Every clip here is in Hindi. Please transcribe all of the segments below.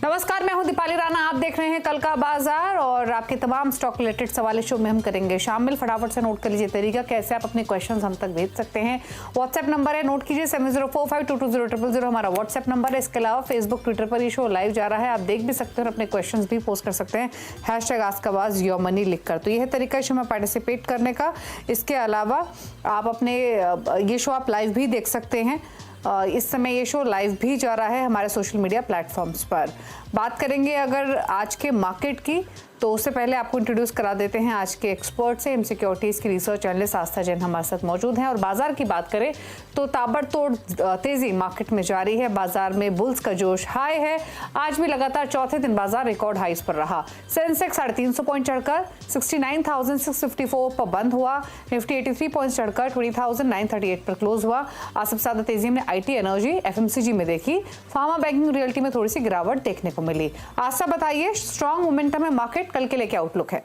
नमस्कार, मैं हूं दीपाली राणा। आप देख रहे हैं कल का बाजार और आपके तमाम स्टॉक रिलेटेड सवाल शो में हम करेंगे शामिल। फटाफट से नोट कर लीजिए तरीका कैसे आप अपने क्वेश्चंस हम तक भेज सकते हैं। व्हाट्सएप नंबर है, नोट कीजिए 7045220000 हमारा व्हाट्सएप नंबर है। इसके अलावा फेसबुक ट्विटर पर ये शो लाइव जा रहा है, आप देख भी सकते हैं और अपने क्वेश्चन भी पोस्ट कर सकते हैं #AskAwaz योर मनी लिखकर। तो यह है तरीका शो में पार्टिसिपेट करने का। इसके अलावा आप अपने ये शो आप लाइव भी देख सकते हैं। इस समय ये शो लाइव भी जा रहा है हमारे सोशल मीडिया प्लेटफॉर्म्स पर। बात करेंगे अगर आज के मार्केट की, तो उससे पहले आपको इंट्रोड्यूस करा देते हैं आज के एक्सपर्ट से। सिक्योरिटीज़ की रिसर्च एनालिस्ट आस्था जैन हमारे साथ मौजूद हैं। और बाजार की बात करें तो ताबड़तोड़ तेजी मार्केट में जारी है। बाजार में बुल्स का जोश हाई है। आज भी लगातार चौथे दिन बाजार रिकॉर्ड हाइस पर रहा। सेंसेक्स 350 पॉइंट चढ़कर 69,654 पर बंद हुआ। निफ्टी 83 पॉइंट चढ़कर 20,938 पर क्लोज हुआ। आज सबसे ज्यादा तेजी हमने IT, एनर्जी, FMCG में देखी। फार्मा, बैंकिंग, रियल्टी में थोड़ी सी गिरावट देखने को मिली। आस्था बताइए, स्ट्रॉन्ग मोमेंटम है मार्केट, कल के लिए क्या आउटलुक है?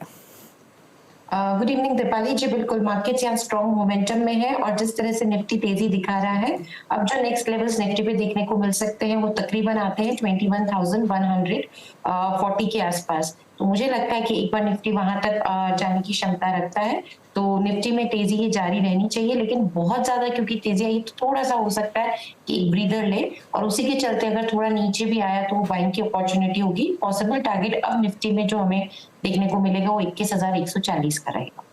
गुड इवनिंग दीपाली जी। बिल्कुल, मार्केट यहाँ स्ट्रॉन्ग मोमेंटम में है और जिस तरह से निफ्टी तेजी दिखा रहा है, अब जो नेक्स्ट लेवल्स निफ्टी पे देखने को मिल सकते हैं वो तकरीबन आते हैं 21,140 के आसपास। तो मुझे लगता है कि एक बार निफ्टी वहां तक जाने की क्षमता रखता है, तो निफ्टी में तेजी ये जारी रहनी चाहिए। लेकिन बहुत ज्यादा क्योंकि तेजी आई तो थोड़ा सा हो सकता है कि एक ब्रीदर ले, और उसी के चलते अगर थोड़ा नीचे भी आया तो बाइंग की अपॉर्चुनिटी होगी। पॉसिबल टारगेट अब निफ्टी में जो हमें देखने को मिलेगा वो 21,140 का रहेगा।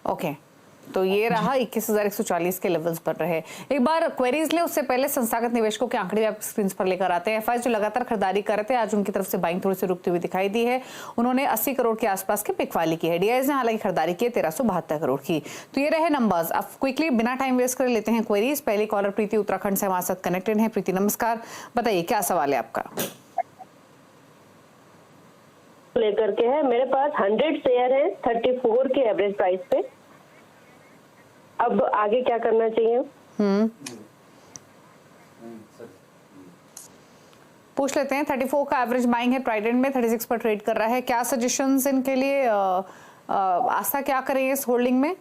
ओके, तो ये रहा 21,140 के लेवल्स पर रहे। एक बार क्वेरीज ले, उससे पहले संस्थागत निवेशकों के आंकड़े आप स्क्रीन पर लेकर आते हैं। एफआई जो लगातार खरीदारी कर रहे थे, आज उनकी तरफ से बाइंग थोड़ी सी रुकती हुई दिखाई दी है। उन्होंने 80 करोड़ के आसपास की पिक वाली की है। DIs ने हालांकि खरीदारी की है 1372 करोड़ की। तो ये रहे नंबर्स। अब क्विकली बिना टाइम वेस्ट कर लेते हैं क्वेरीज। पहली कॉलर प्रीति उत्तराखंड से हमारे साथ कनेक्टेड है। प्रीति नमस्कार, बताइए क्या सवाल है आपका? लेकर के है, मेरे पास 100 शेयर है 34 के एवरेज प्राइस पे। अब आगे क्या करना चाहिए? पूछ लेते हैं। 34 का एवरेज बाइंग है, ट्राइडेंट में 36 पर ट्रेड कर रहा है। क्या सजेशंस इनके लिए? आस्था क्या करें इस होल्डिंग में?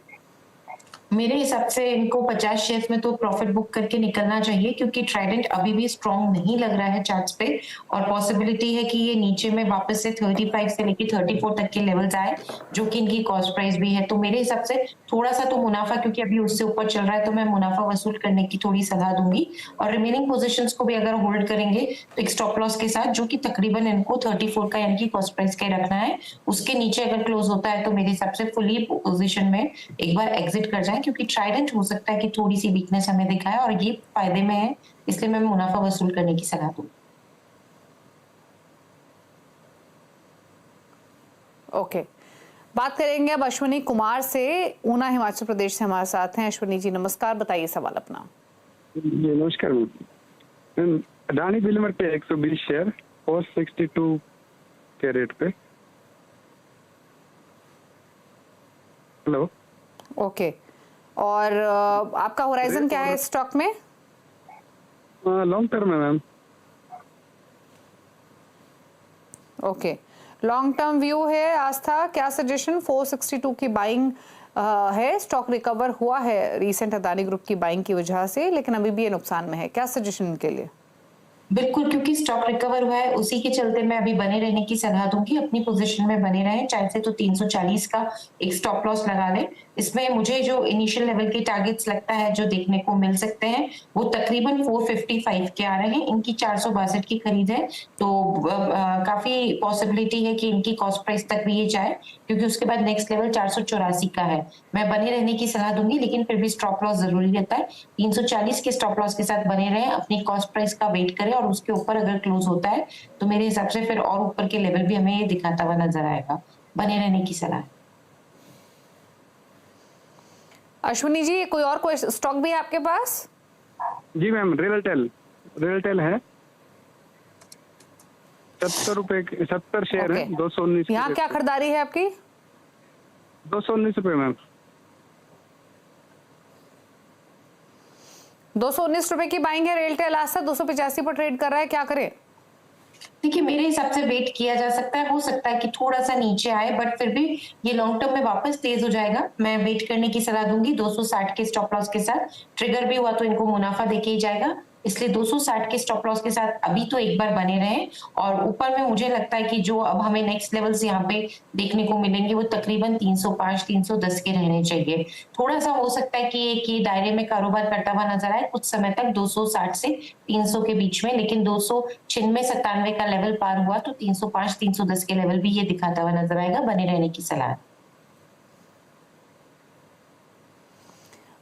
मेरे हिसाब से इनको 50 शेयर्स में तो प्रॉफिट बुक करके निकलना चाहिए, क्योंकि ट्राइडेंट अभी भी स्ट्रॉन्ग नहीं लग रहा है चार्ट्स पे, और पॉसिबिलिटी है कि ये नीचे में वापस से 35 से लेके 34 तक के लेवल्स आए, जो कि इनकी कॉस्ट प्राइस भी है। तो मेरे हिसाब से थोड़ा सा तो मुनाफा, क्योंकि अभी उससे ऊपर चल रहा है, तो मैं मुनाफा वसूल करने की थोड़ी सलाह दूंगी। और रिमेनिंग पोजिशंस को भी अगर होल्ड करेंगे तो एक स्टॉप लॉस के साथ, जो कि तकरीबन इनको 34 का यानी कि कॉस्ट प्राइस का रखना है। उसके नीचे अगर क्लोज होता है तो मेरे हिसाब से फुली पोजिशन में एक बार एग्जिट कर जाए, क्योंकि ट्राइडेंट हो सकता है कि थोड़ी सी वीकनेस हमें दिखाए और ये फायदे में है, इसलिए मैं मुनाफा वसूल करने की सलाह दूं। ओके, बात करेंगे अब अश्विनी कुमार से। ऊना हिमाचल प्रदेश से हमारे साथ हैं। अश्विनी जी नमस्कार, बताइए सवाल अपना। जी नमस्कार मैम। अडानी बिल्डर पे 120 शेयर 462 के रेट पे। हेलो। ओके, और आपका होराइजन क्या है स्टॉक में? लॉन्ग टर्म है ma'am. Okay, long term view है। आस्था क्या सजेशन? 462 की बाइंग है। स्टॉक रिकवर हुआ है रीसेंट अदानी ग्रुप की बाइंग की वजह से, लेकिन अभी भी ये नुकसान में है। क्या सजेशन इनके लिए? बिल्कुल, क्योंकि स्टॉक रिकवर हुआ है उसी के चलते मैं अभी बने रहने की सलाह दूंगी। अपनी पोजीशन में बने रहें, चाहे से तो 340 का एक स्टॉप लॉस लगा लें। इसमें मुझे जो इनिशियल लेवल के टारगेट्स लगता है जो देखने को मिल सकते हैं वो तकरीबन 455 के आ रहे हैं। इनकी 462 की खरीद है, तो काफी पॉसिबिलिटी है कि इनकी कॉस्ट प्राइस तक भी ये जाए, क्योंकि उसके बाद नेक्स्ट लेवल 484 का है। मैं बने रहने की सलाह दूंगी, लेकिन फिर भी स्टॉप लॉस जरूरी रहता है। 340 के स्टॉप लॉस के साथ बने रहें, अपनी कॉस्ट प्राइस का वेट करें, और उसके ऊपर अगर क्लोज होता है तो मेरे हिसाब से फिर और ऊपर के लेवल भी हमें ये दिखाता हुआ नजर आएगा। बने रहने की सलाह। अश्विनी जी, कोई और कोई स्टॉक भी है आपके पास? जी मैम, रियलटेल है 70 रुपए, 70 शेयर है 219। यहाँ क्या खरीदारी है आपकी? 219 रुपए मैम। 219 रुपए की बाइंग है रियलटेल। आस्था 285 पर ट्रेड कर रहा है, क्या करे? देखिए, मेरे हिसाब से वेट किया जा सकता है। हो सकता है कि थोड़ा सा नीचे आए, बट फिर भी ये लॉन्ग टर्म में वापस तेज हो जाएगा। मैं वेट करने की सलाह दूंगी 260 के स्टॉप लॉस के साथ। ट्रिगर भी हुआ तो इनको मुनाफा देके ही जाएगा। इसलिए 260 के स्टॉप लॉस के साथ अभी तो एक बार बने रहें। और ऊपर में मुझे लगता है कि जो अब हमें नेक्स्ट लेवल्स यहाँ पे देखने को मिलेंगे वो तकरीबन 305 310 के रहने चाहिए। थोड़ा सा हो सकता है कि ये दायरे में कारोबार करता हुआ नजर आए कुछ समय तक 260 से 300 के बीच में, लेकिन 296-97 का लेवल पार हुआ तो 305 310 के लेवल भी ये दिखाता हुआ नजर आएगा। बने रहने की सलाह।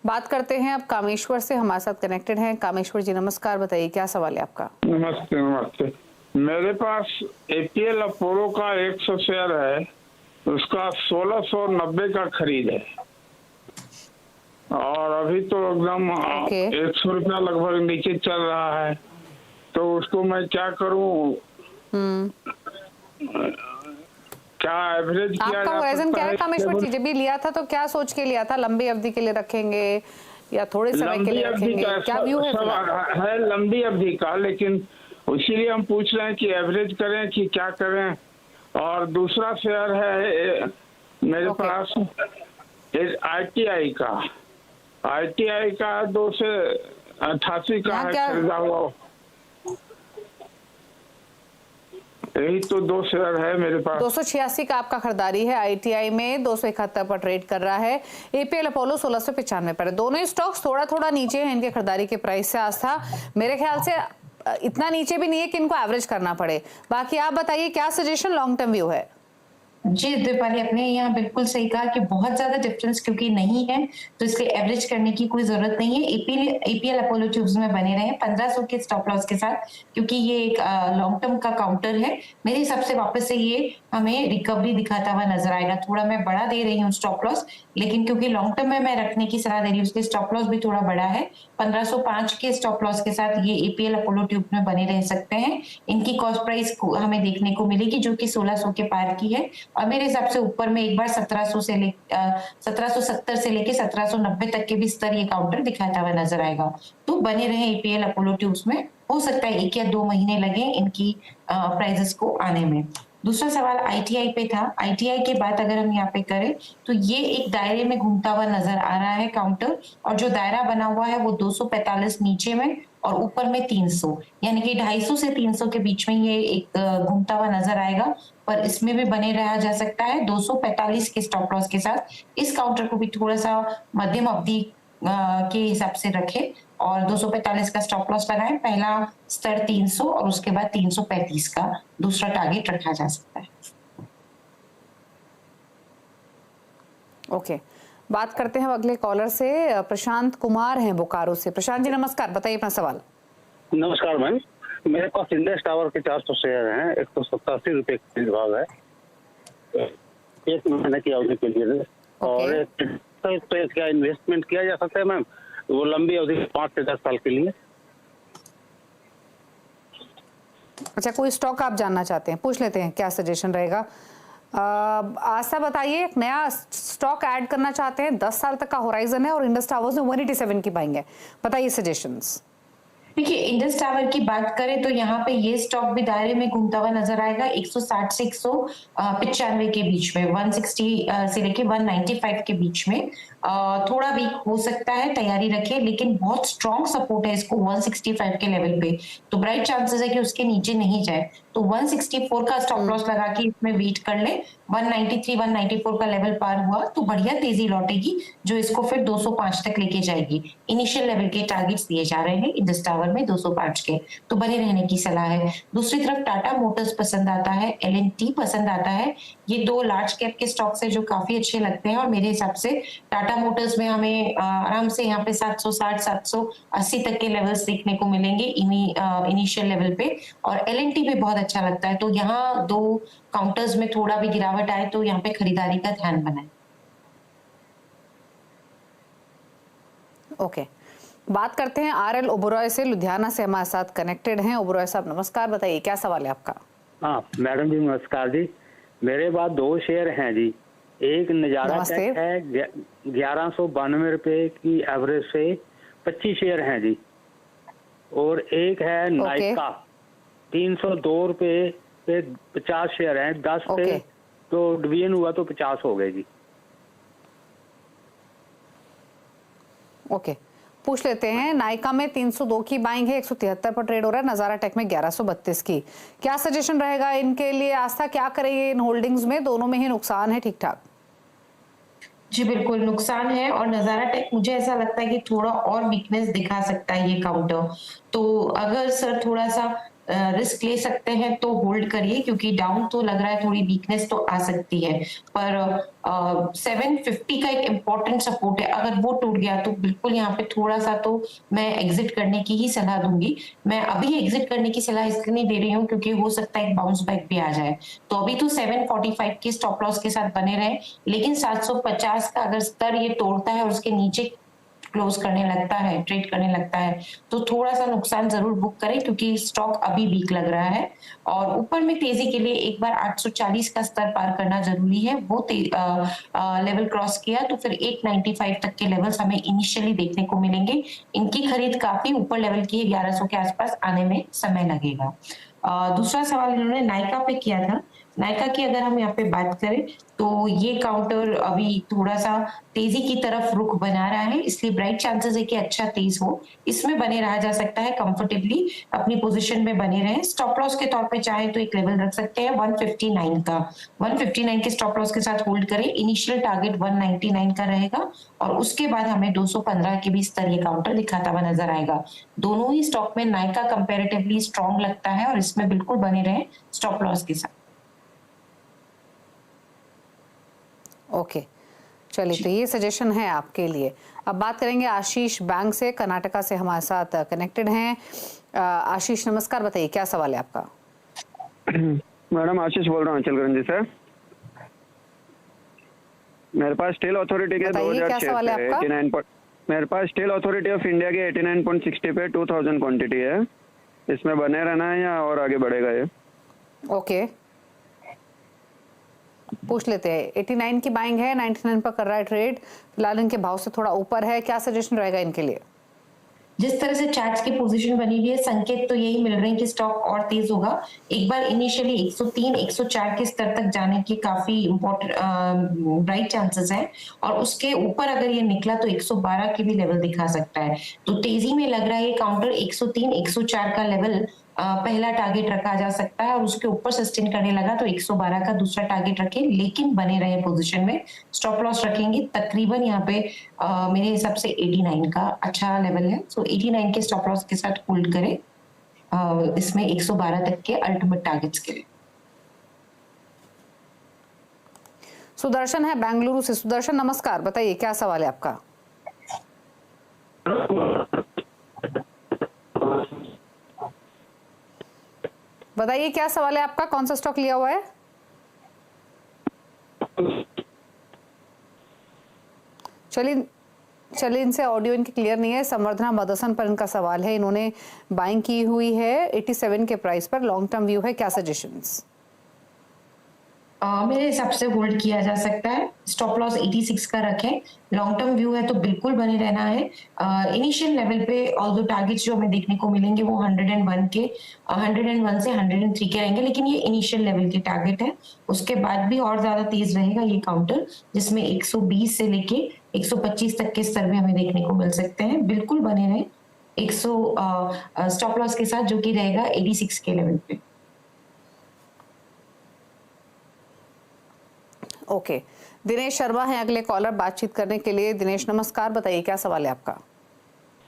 बात करते हैं अब कामेश्वर से, हमारे साथ कनेक्टेड हैं। कामेश्वर जी नमस्कार, बताइए क्या सवाल है आपका। नमस्ते नमस्ते। मेरे पास एपीएल अपोलो का 100 शेयर है, उसका 1690 का खरीद है और अभी तो एकदम 100 रुपया लगभग नीचे चल रहा है, तो उसको मैं क्या करूं? क्या एवरेज किया आपका होराइजन क्या है कामेश्वर जी? जब भी लिया था तो क्या सोच के लिया था? लंबी अवधि के लिए रखेंगे या थोड़े समय के लिए रखेंगे? क्या व्यू है? है लंबी अवधि का, लेकिन इसीलिए हम पूछ रहे हैं कि एवरेज करें कि क्या करें। और दूसरा शेयर है मेरे पास ITI का 288 का है खरीदा हुआ। यही तो 2 शेयर है मेरे पास। 286 का आपका खरीदारी है, ITI में 271 पर ट्रेड कर रहा है। एपीएल अपोलो 1695 पर है। दोनों ही स्टॉक्स थोड़ा थोड़ा नीचे हैं इनके खरीदारी के प्राइस से। आस्था मेरे ख्याल से इतना नीचे भी नहीं है कि इनको एवरेज करना पड़े। बाकी आप बताइए क्या सजेशन, लॉन्ग टर्म व्यू है? जी दीपाली, आपने यहाँ बिल्कुल सही कहा कि बहुत ज्यादा डिफरेंस क्योंकि नहीं है तो इसलिए एवरेज करने की कोई जरूरत नहीं है। एपीएल अपोलो ट्यूब्स में बने रहे 1500 के स्टॉप लॉस के साथ, क्योंकि ये एक लॉन्ग टर्म का काउंटर है। मेरे हिसाब से वापस से ये हमें रिकवरी दिखाता हुआ नजर आएगा। थोड़ा मैं बड़ा दे रही हूँ स्टॉप लॉस, लेकिन क्योंकि लॉन्ग टर्म में मैं रखने की सलाह दे रही हूँ इसलिए स्टॉप लॉस भी थोड़ा बड़ा है। 1505 के स्टॉप लॉस के साथ ये एपीएल अपोलो ट्यूब में बने रह सकते हैं। इनकी कॉस्ट प्राइस हमें देखने को मिलेगी जो कि 1600 के पार की है, और मेरे हिसाब से ऊपर में एक बार 1770 से लेके 1790 तक के भी स्तर ये काउंटर दिखाता हुआ नजर आएगा। तो बने रहे एपीएल अपोलो ट्यूब्स में। हो सकता है 1 या 2 महीने लगे इनकी प्राइसेस को आने में। दूसरा सवाल ITI पे था। ITI के बाद अगर हम यहाँ पे करें तो ये एक दायरे में घूमता हुआ नजर आ रहा है काउंटर, और जो दायरा बना हुआ है वो 245 नीचे में और ऊपर में 300, यानी कि 250 से 300 के बीच में ये एक घूमता हुआ नजर आएगा। पर इसमें भी बने रहा जा सकता है 245 के स्टॉप लॉस के साथ। इस काउंटर को भी थोड़ा सा मध्यम अवधि के हिसाब से रखें और 245 का स्टॉप लॉस लगाएं। पहला स्तर 300 और उसके बाद 335 का दूसरा टारगेट रखा जा सकता है। ओके, बात करते हैं अगले कॉलर से। प्रशांत कुमार हैं बोकारो से। प्रशांत जी नमस्कार, बताइए अपना सवाल। नमस्कार मैम, मेरे पास इंडस टावर के 400 शेयर हैं, 187 रुपए का भाव है, 1 महीने की अवधि के लिए। और तो क्या इन्वेस्टमेंट किया जा सकता है मैम, वो लंबी अवधि 5 से 10 साल के लिए? अच्छा, कोई स्टॉक आप जानना चाहते हैं? पूछ लेते हैं क्या सजेशन रहेगा। आस्था बताइए, एक नया स्टॉक ऐड करना चाहते हैं, 10 साल तक का होराइजन है और इंडस टावर्स में 187 की बाइंग है, बताइए सजेशंस। देखिए, इंडस टावर की बात करें तो यहाँ पे ये स्टॉक भी दायरे में घूमता हुआ नजर आएगा 160 से 195 के बीच में, 160 से लेके 195 के बीच में। थोड़ा वीक हो सकता है, तैयारी रखें, लेकिन बहुत स्ट्रॉन्ग सपोर्ट है इसको 165 के लेवल पे, तो ब्राइट चांसेस है कि उसके नीचे नहीं जाए। तो 164 का स्टॉप लॉस लगा के इसमें वेट कर ले। 193 194 का लेवल पार हुआ तो बढ़िया तेजी लौटेगी जो इसको फिर 205 तक लेके जाएगी। इनिशियल लेवल के टारगेट्स दिए जा रहे हैं इंडस टावर में 205 के, तो बने रहने की सलाह है। दूसरी तरफ टाटा मोटर्स पसंद आता है, LNT पसंद आता है। ये 2 लार्ज कैप के स्टॉक्स है जो काफी अच्छे लगते हैं, और मेरे हिसाब से टाटा मोटर्स में हमें आराम से यहाँ पे 760 780 तक के लेवल्स देखने को मिलेंगे इनिशियल लेवल पे, और LNT भी बहुत अच्छा लगता है। तो यहाँ 2 काउंटर्स में थोड़ा भी गिरावट आए तो यहाँ पे खरीदारी का ध्यान बनाए। ओके, बात करते हैं RL ओबरॉय से, लुधियाना से हमारे साथ कनेक्टेड हैं। ओबरॉय साहब नमस्कार, बताइए क्या सवाल है आपका। हाँ मैडम जी नमस्कार जी, मेरे पास 2 शेयर हैं जी। एक नजारा टेक है 1192 रुपए की एवरेज से 25 शेयर हैं जी, और एक है नाइका 302 रुपए पे 50 शेयर हैं। 10 पे तो डिवीजन हुआ तो 50 हो गए जी। ओके, पूछ लेते हैं, नायका में 302 की बाइंग है, 173 पर ट्रेड हो रहा है, नजारा टेक में 1132 की। क्या सजेशन रहेगा इनके लिए? आस्था क्या करेगी इन होल्डिंग्स में? दोनों में ही नुकसान है ठीक ठाक। जी बिल्कुल नुकसान है, और नजारा टेक मुझे ऐसा लगता है कि थोड़ा और वीकनेस दिखा सकता है ये काउंटर। तो अगर सर थोड़ा सा रिस्क ले सकते हैं तो होल्ड करिए, क्योंकि डाउन तो लग रहा है, थोड़ी वीकनेस तो आ सकती है। पर 750 का एक इम्पोर्टेंट सपोर्ट है, अगर वो टूट गया तो बिल्कुल यहाँ पे थोड़ा सा तो मैं एग्जिट करने की ही सलाह दूंगी। मैं अभी एग्जिट करने की सलाह इसलिए नहीं दे रही हूँ क्योंकि हो सकता है एक बाउंस बैक भी आ जाए। तो अभी तो 745 के स्टॉप लॉस के साथ बने रहे, लेकिन 750 का अगर स्तर ये तोड़ता है और उसके नीचे क्लोज करने लगता है, ट्रेड करने लगता है, तो थोड़ा सा नुकसान जरूर बुक करें, क्योंकि स्टॉक अभी वीक लग रहा है। और ऊपर में तेजी के लिए एक बार 840 का स्तर पार करना जरूरी है। वो लेवल क्रॉस किया तो फिर 895 तक के लेवल्स हमें इनिशियली देखने को मिलेंगे। इनकी खरीद काफी ऊपर लेवल की है, 1100 के आसपास आने में समय लगेगा। दूसरा सवाल इन्होंने नायका पे किया था। नायका की अगर हम यहाँ पे बात करें तो ये काउंटर अभी थोड़ा सा तेजी की तरफ रुख बना रहा है, इसलिए ब्राइट चांसेस है कि अच्छा तेज हो, इसमें बने रहा जा सकता है। कंफर्टेबली अपनी पोजीशन में बने रहे। स्टॉप लॉस के तौर पे चाहे तो एक लेवल रख सकते हैं 159 का। 159 के स्टॉप लॉस के साथ होल्ड करें। इनिशियल टारगेट 199 का रहेगा, और उसके बाद हमें 215 के भी स्तर ये काउंटर दिखाता हुआ नजर आएगा। दोनों ही स्टॉक में नायका कंपेरेटिवली स्ट्रॉन्ग लगता है, और इसमें बिल्कुल बने रहे स्टॉप लॉस के साथ। ओके चलिए, तो ये सजेशन है आपके लिए। अब बात करेंगे आशीष बैंक से, कर्नाटका से हमारे साथ कनेक्टेड हैं। आशीष नमस्कार, बताइए क्या सवाल है आपका? मैडम आशीष बोल रहा हूँ अचलगंज से। मेरे पास स्टील अथॉरिटी के 2000 शेयर है, 89 मेरे पास स्टील अथॉरिटी ऑफ इंडिया के 89.60 पे 2000 क्वांटिटी है। इसमें बने रहना है या और आगे बढ़ेगा ये? ओके पूछ लेते हैं। 89 की बाइंग है, 99 पर कर रहा है ट्रेड, फिलहाल इनके भाव से थोड़ा ऊपर है। क्या सजेशन रहेगा इनके लिए? जिस तरह से चार्ट्स की पोजीशन बनी हुई है, संकेत तो यही मिल रहे हैं कि स्टॉक और तेज होगा। एक बार इनिशियली 103 104 के स्तर तक जाने के काफी इंपॉर्टेंट ब्राइट चांसेस हैं, और उसके ऊपर अगर ये निकला तो 112 के भी लेवल दिखा सकता है। तो तेजी में लग रहा है ये काउंटर 103 104 का लेवल पहला टारगेट रखा जा सकता है, और उसके ऊपर सस्टेन करने लगा तो 112 का दूसरा टारगेट रखें, लेकिन बने रहे पोजीशन में। स्टॉप लॉस रखेंगे तकरीबन यहाँ पे मेरे हिसाब से 89 का अच्छा लेवल है। सो 89 के स्टॉप लॉस के साथ होल्ड करें, इसमें 112 तक के अल्टीमेट टारगेट्स के लिए। सुदर्शन है बेंगलुरु से। सुदर्शन नमस्कार, बताइए क्या सवाल है आपका? बताइए क्या सवाल है आपका, कौन सा स्टॉक लिया हुआ है? चलिए इनसे ऑडियो इनके क्लियर नहीं है। संवर्धना मदरसन पर इनका सवाल है, इन्होंने बाइंग की हुई है 87 के प्राइस पर, लॉन्ग टर्म व्यू है, क्या सजेशंस? मेरे हिसाब से होल्ड किया जा सकता है। स्टॉप लॉस 86 का रखें। लॉन्ग टर्म व्यू है तो बिल्कुल बने रहना है। इनिशियल लेवल पे ऑल्दो टारगेट्स जो हमें देखने को मिलेंगे वो 101 से 103 के रहेंगे, लेकिन ये इनिशियल लेवल के टारगेट है। उसके बाद भी और ज्यादा तेज रहेगा ये काउंटर, जिसमें 120 से लेके 125 तक के स्तर में हमें देखने को मिल सकते हैं। बिल्कुल बने रहे 100 स्टॉप लॉस के साथ, जो कि रहेगा 86 के लेवल पे। ओके दिनेश शर्मा है अगले कॉलर बातचीत करने के लिए। दिनेश नमस्कार, बताइए क्या सवाल है आपका?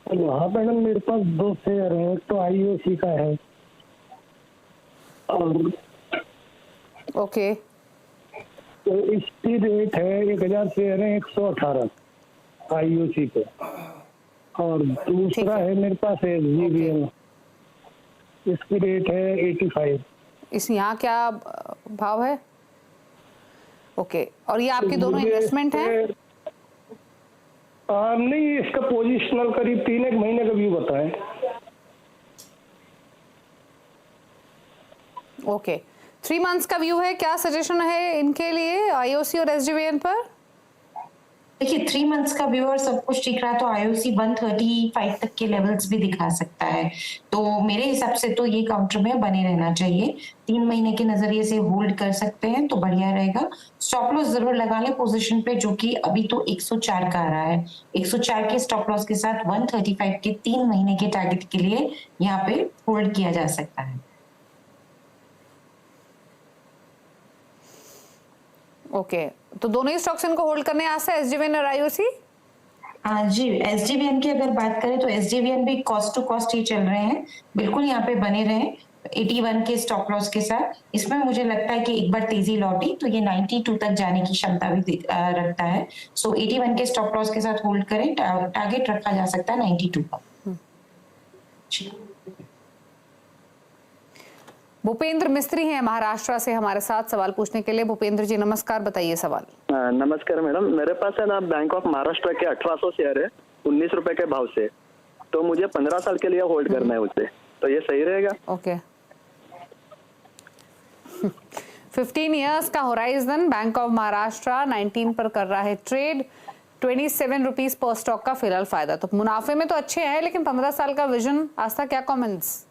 हाँ मैडम, मेरे पास 2 शेयर है, एक तो IOC का है और ओके तो इसकी रेट है 1000 शेयर है 118 IOC पे, और दूसरा है मेरे पास SGVN, इसकी रेट है 85। इस यहाँ क्या भाव है? ओके और ये आपके दोनों इन्वेस्टमेंट हैं? नहीं, इसका पोजिशनल करीब 3-1 महीने का व्यू बताएं। ओके 3 मंथ्स का व्यू है। क्या सजेशन है इनके लिए IOC और SGVN पर? देखिए 3 मंथ्स का व्यू और सब कुछ ठीक रहा तो आईओसी 135 तक के लेवल्स भी दिखा सकता है, तो मेरे हिसाब से तो ये काउंटर में बने रहना चाहिए। 3 महीने के नजरिए से होल्ड कर सकते हैं तो बढ़िया रहेगा। स्टॉप लॉस जरूर लगा ले पोजीशन पे, जो कि अभी तो 104 का आ रहा है। 104 के स्टॉप लॉस के साथ 135 के 3 महीने के टारगेट के लिए यहाँ पे होल्ड किया जा सकता है। ओके, तो दोनों ही स्टॉक्स इनको होल्ड करने आज से, एसजेवीएन और आईओसी? जी, एसजेवीएन की अगर बात करें तो एसजेवीएन भी कॉस्ट टू कॉस्ट ही चल रहे हैं, बिल्कुल यहाँ पे बने रहे 81 के स्टॉप लॉस के साथ। इसमें मुझे लगता है कि एक बार तेजी लौटी तो ये 92 तक जाने की क्षमता भी रखता है। सो 81 के स्टॉप लॉस के साथ होल्ड करें, टारगेट रखा जा सकता है 92 का। भूपेंद्र मिस्त्री हैं महाराष्ट्र से हमारे साथ सवाल पूछने के लिए। भूपेंद्र जी नमस्कार, बताइए सवाल। नमस्कार मैडम, मेरे पास है ना बैंक ऑफ महाराष्ट्र के 1800 शेयर है 19 रुपए के भाव से, तो मुझे 15 साल के लिए होल्ड करना है उसे, तो ये सही रहेगा? ओके 15 इयर्स का होराइजन बैंक ऑफ महाराष्ट्र 19 पर कर रहा है ट्रेड, 27 रुपीज पर स्टॉक का फिलहाल फायदा। तो मुनाफे में तो अच्छे हैं, लेकिन 15 साल का विजन, आस्था क्या कमेंट्स?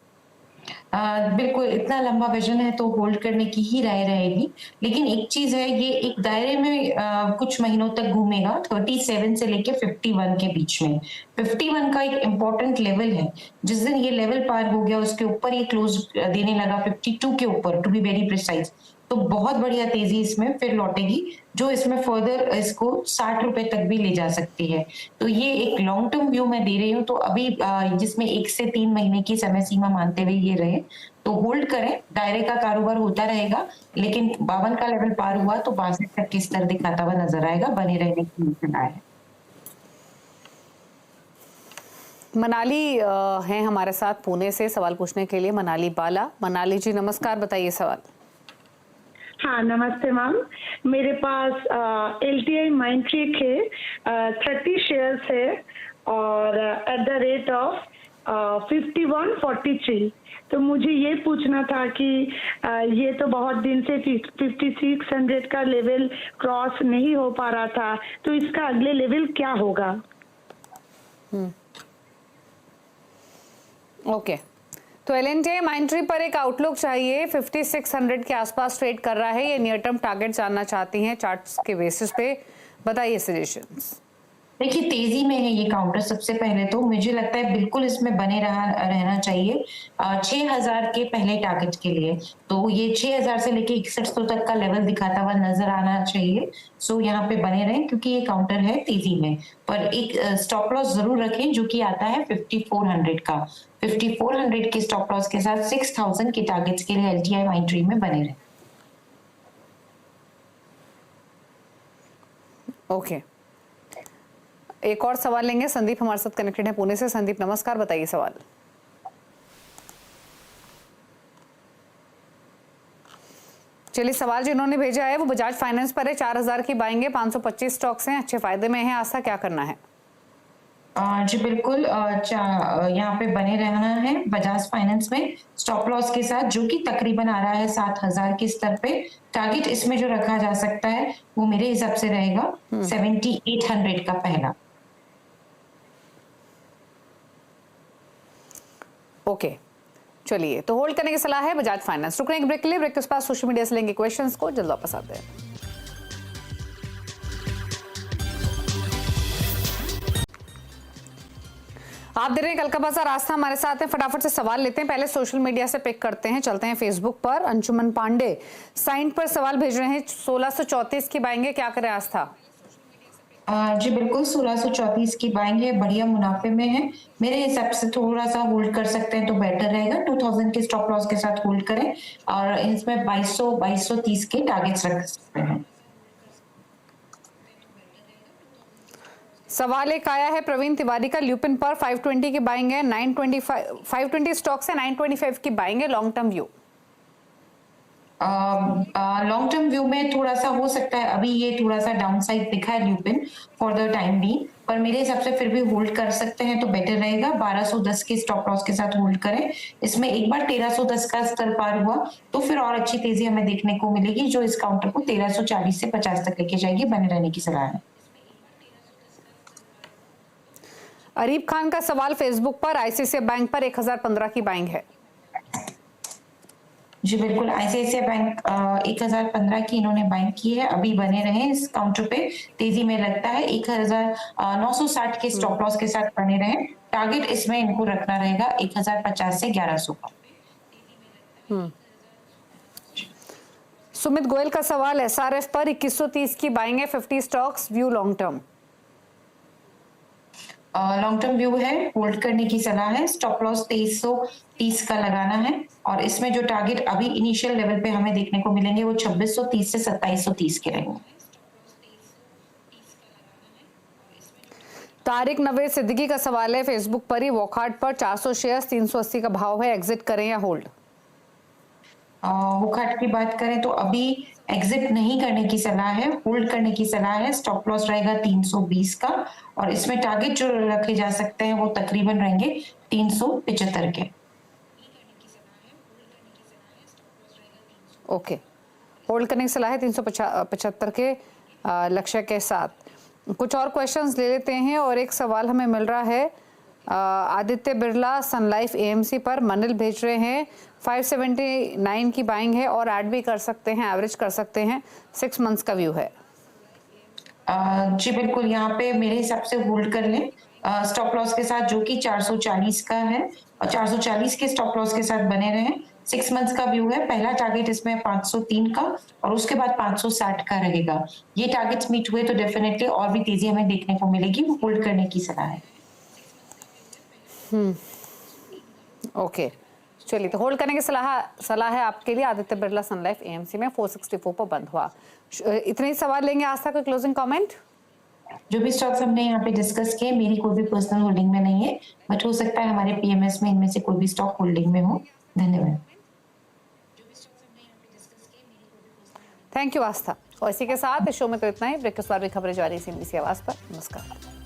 बिल्कुल, इतना लंबा विजन है तो होल्ड करने की ही राय रहेगी, लेकिन एक चीज है, ये एक दायरे में कुछ महीनों तक घूमेगा 37 से लेके 51 के बीच में। 51 का एक इम्पोर्टेंट लेवल है, जिस दिन ये लेवल पार हो गया उसके ऊपर ये क्लोज देने लगा 52 के ऊपर, टू बी वेरी प्रिसाइज, तो बहुत बढ़िया तेजी इसमें फिर लौटेगी, जो इसमें फर्दर इसको 60 रुपए तक भी ले जा सकती है। तो ये एक लॉन्ग टर्म व्यू मैं दे रही हूँ, तो अभी जिसमें 1 से 3 महीने की समय सीमा मानते हुए ये रहे तो होल्ड करें, दायरे का कारोबार होता रहेगा, लेकिन 52 का लेवल पार हुआ तो 62 तक की स्तर दिखाता हुआ नजर आएगा, बने रहने की उम्मीद है। मनाली हैं हमारे साथ पुणे से सवाल पूछने के लिए, मनाली बाला। मनाली जी नमस्कार, बताइए सवाल। हाँ नमस्ते मैम, मेरे पास LTI माइंडट्री के 30 शेयर्स है और एट द रेट ऑफ 51.43। तो मुझे ये पूछना था कि ये तो बहुत दिन से 5600 का लेवल क्रॉस नहीं हो पा रहा था, तो इसका अगले लेवल क्या होगा? ओके, तो LTI माइंडट्री पर एक आउटलुक चाहिए, 5600 के आसपास ट्रेड कर रहा है, ये नियर टर्म टारगेट जानना चाहती हैं चार्ट्स के बेसिस पे, बताइए सजेशंस। देखिए तेजी में है ये काउंटर, सबसे पहले तो मुझे लगता है बिल्कुल इसमें बने रहना चाहिए 6000 के पहले टारगेट के लिए, तो ये 6000 से लेके 6100 तक का लेवल दिखाता हुआ नजर आना चाहिए। सो यहाँ पे बने रहें क्योंकि ये काउंटर है तेजी में, पर एक स्टॉप लॉस जरूर रखें जो कि आता है 5400 का। 5400 के स्टॉप लॉस के साथ 6000 के टारगेट्स के लिए LTI माइंडट्री में बने रहें। ओके, एक और सवाल लेंगे। संदीप हमारे साथ कनेक्टेड है पुणे से। संदीप नमस्कार, बताइए सवाल। चलिए, सवाल जो इन्होंने भेजा है वो बजाज फाइनेंस पर है, 4000 की बाइंग है, 525 स्टॉक्स हैं, अच्छे फायदे में हैं, आस्था क्या करना है? जी बिल्कुल, यहाँ पे बने रहना है बजाज फाइनेंस में स्टॉप लॉस के साथ, जो कि तकरीबन आ रहा है 7000 के स्तर पे। टारगेट इसमें जो रखा जा सकता है वो मेरे हिसाब से रहेगा 7800 का पहला। ओके, चलिए, तो होल्ड करने की सलाह है बजाज फाइनेंस। रुकने के ब्रेक के लिए, ब्रेक के बाद सोशल मीडिया से लेंगे क्वेश्चंस को, जल्द वापस आते हैं। आप देख रहे हैं कल का बाजार, आस्था हमारे साथ है। फटाफट से सवाल लेते हैं, पहले सोशल मीडिया से पिक करते हैं, चलते हैं फेसबुक पर। अंशुमन पांडे साइंट पर सवाल भेज रहे हैं, 1634 की बाइंग है, क्या करें आस्था? जी बिल्कुल, 1634 की बाइंग है, बढ़िया मुनाफे में है, मेरे हिसाब से थोड़ा सा होल्ड कर सकते हैं तो बेटर रहेगा। 2000 के स्टॉप लॉस के साथ होल्ड करें और इसमें 2230 के टारगेट्स रख सकते हैं। सवाल एक आया है प्रवीण तिवारी का, ल्यूपिन पर 520 की बाइंग है, 520 स्टॉक्स है, 925 की बाइंग है, long term view. Long term view में थोड़ा सा हो सकता है, अभी ये थोड़ा सा डाउन साइड दिखा है Lupin for the time be, पर मेरे हिसाब से फिर भी होल्ड कर सकते हैं तो बेटर रहेगा। 1210 के स्टॉप लॉस के साथ होल्ड करें, इसमें एक बार 1310 का स्तर पार हुआ तो फिर और अच्छी तेजी हमें देखने को मिलेगी, जो इस काउंटर को 1340 से 50 तक लेके जाएगी, बने रहने की सलाह है। अरीब खान का सवाल फेसबुक पर, आईसीआईसीआई बैंक पर 1015 की बाइंग है। जी बिल्कुल, आईसीआईसीआई बैंक 1015 की इन्होंने बाइंग की है, अभी बने रहे इस काउंटर पे, तेजी में लगता है 1960 के स्टॉप लॉस के साथ बने रहे। टारगेट इसमें इनको रखना रहेगा 1050 से 1100 का। सुमित गोयल का सवाल, एसआरएफ पर 2130 की बाइंग है, 50 stocks, view long term. Long term view है, होल्ड करने की सलाह है, स्टॉप लॉस 2330 का लगाना है और इसमें जो टारगेट अभी इनिशियल लेवल पे हमें देखने को मिलेंगे वो 2630 से 2730 के रहेंगे। तारिक नवेद सिद्दीकी का सवाल है फेसबुक पर ही, वॉकहार्ट पर 400 शेयर्स, 380 का भाव है, एग्जिट करें या होल्ड। वॉकहार्ट की बात करें तो अभी एग्जिट नहीं करने की सलाह है, होल्ड करने की सलाह है। स्टॉप लॉस रहेगा 320 का और इसमें टारगेट जो रखे जा सकते हैं वो तकरीबन रहेंगे 375 के। ओके, होल्ड करने की सलाह है 375 के लक्ष्य के साथ। कुछ और क्वेश्चंस ले लेते हैं और एक सवाल हमें मिल रहा है आदित्य बिरला सन लाइफ एएमसी पर, मनिल भेज रहे हैं 579 की बाइंग है और ऐड भी कर सकते हैं, एवरेज कर सकते हैं, 6 मंथ्स का व्यू है। जी बिल्कुल, यहाँ पे मेरे हिसाब से होल्ड कर लें स्टॉप लॉस के साथ जो कि 440 का है और 440 के स्टॉप लॉस के साथ बने रहे। 6 मंथ्स का व्यू है, पहला टारगेट इसमें 503 का और उसके बाद 560 का रहेगा। ये टारगेट्स मीट हुए तो डेफिनेटली और भी तेजी हमें देखने को मिलेगी, वो होल्ड करने की सलाह है। ओके, चलिए तो होल्ड करने की सलाह है आपके लिए। आदित्य बिरला सन लाइफ एएमसी में 464 पर बंद हुआ। इतने ही सवाल लेंगे आज तक, कोई क्लोजिंग कमेंट? जो भी स्टॉक्स हमने यहाँ पे डिस्कस किए मेरी कोई भी पर्सनल होल्डिंग में नहीं है, बट हो सकता है हमारे पीएमएस में इनमें से कोई भी स्टॉक होल्डिंग में हो। धन्यवाद। थैंक यू आस्था। और इसी के साथ इस शो में तो इतना ही। ब्रेक के बाद भी खबरें जारी CNBC आवाज पर। नमस्कार।